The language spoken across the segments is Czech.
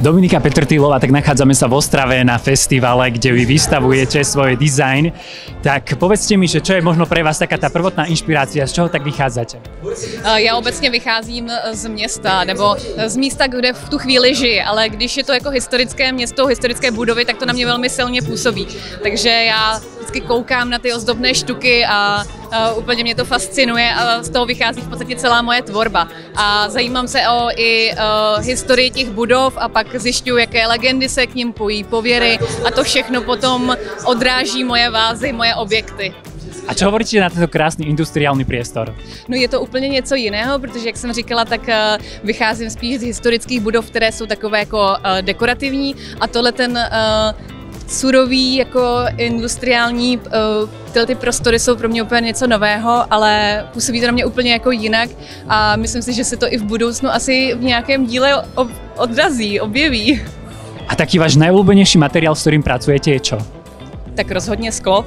Dominika Petrtýlová, tak nachádzame sa v Ostrave na festivale, kde vy vystavujete svoj dizajn. Tak povedzte mi, že čo je možno pre vás taká tá prvotná inšpirácia, z čoho tak vychádzate? Já obecně vycházím z města, nebo z místa, kde v tu chvíli žiji, ale když je to jako historické město, historické budovy, tak to na mě velmi silně působí. Takže já vždycky koukám na ty ozdobné štuky a úplně mě to fascinuje a z toho vychází v podstatě celá moje tvorba. A zajímám se i historii těch budov a pak zjišťuju, jaké legendy se k nim pojí, pověry a to všechno potom odráží moje vázy, moje objekty. A čo hovoríte na tento krásný industriální priestor? No je to úplně něco jiného, protože jak jsem říkala, tak vycházím spíš z historických budov, které jsou takové jako dekorativní a tohle ten surový, jako industriální, tyhle ty prostory jsou pro mě úplně něco nového, ale působí to na mě úplně jako jinak a myslím si, že se to i v budoucnu asi v nějakém díle odrazí, objeví. A taký váš najobľúbenejší materiál, s ktorým pracujete, je čo? Tak rozhodně sklo.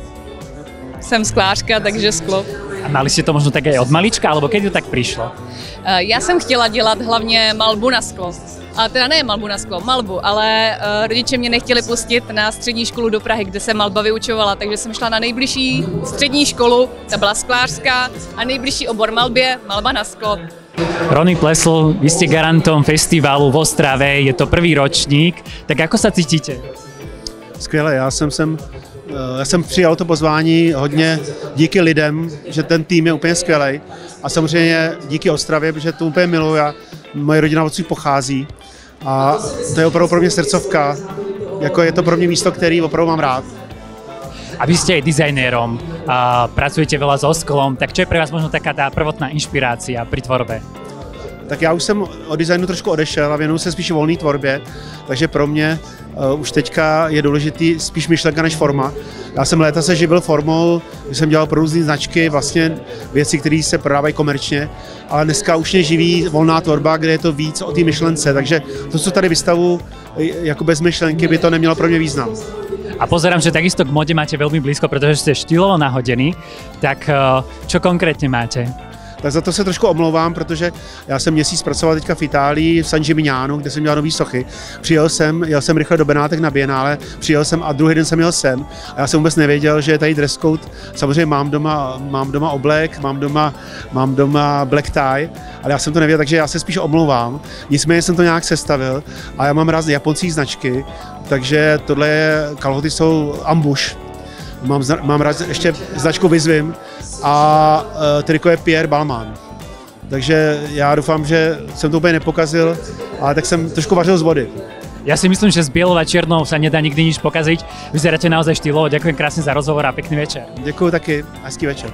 Jsem sklářka, takže sklo. A mali ste to možno tak aj od malička, alebo kedy to tak prišlo? Já jsem chtěla dělat hlavně malbu na sklo. A teda ne malbu na sklo, malbu, ale rodiče mě nechtěli pustit na střední školu do Prahy, kde se malba vyučovala, takže jsem šla na nejbližší střední školu, ta byla sklářská, a nejbližší obor malbě, malba na sklo. Rony Plesl, vy ste garantom festivalu v Ostrave, je to prvý ročník, tak ako sa cítite? Skvěle, já jsem přijal to pozvání hodně díky lidem, že ten tým je úplně skvělej a samozřejmě díky Ostravě, protože to úplně miluji a moje rodina odsud pochází a to je opravdu pro mě srdcovka, jako je to pro mě místo, který opravdu mám rád. A vy ste aj dizajnérom, pracujete veľa so sklom, tak čo je pre vás možno taká tá prvotná inšpirácia pri tvorbe? Tak já už jsem od designu trošku odešel a věnuju se spíš volné tvorbě, takže pro mě už teďka je důležitý spíš myšlenka než forma. Já jsem léta se živil formou, když jsem dělal pro různé značky, vlastně věci, které se prodávají komerčně, ale dneska už mě živí volná tvorba, kde je to víc o té myšlence, takže to, co tady vystavu jako bez myšlenky, by to nemělo pro mě význam. A pozerám, že takisto k mode máte veľmi blízko, pretože ste štýlovo nahodení, tak čo konkrétne máte? Tak za to se trošku omlouvám, protože já jsem měsíc pracoval teďka v Itálii, v San Gimignano, kde jsem dělal nový sochy. Jel jsem rychle do Benátek na Biennále, přijel jsem a druhý den jsem jel sem. A já jsem vůbec nevěděl, že je tady dress code. Samozřejmě mám doma oblek, mám doma black tie, ale já jsem to nevěděl, takže já se spíš omlouvám. Nicméně jsem to nějak sestavil a já mám rád japonské značky, takže kalhoty jsou ambush. Mám rád ještě značku Vizvim a triko je Pierre Balmain. Takže já doufám, že jsem to úplně nepokazil, ale tak jsem trošku vařil z vody. Ja si myslím, že s bielou a čiernou sa nedá nikdy nič pokaziť. Vyzeráte naozaj štýlovo. Ďakujem krásne za rozhovor a pekný večer. Děkuju taky, hezký večer.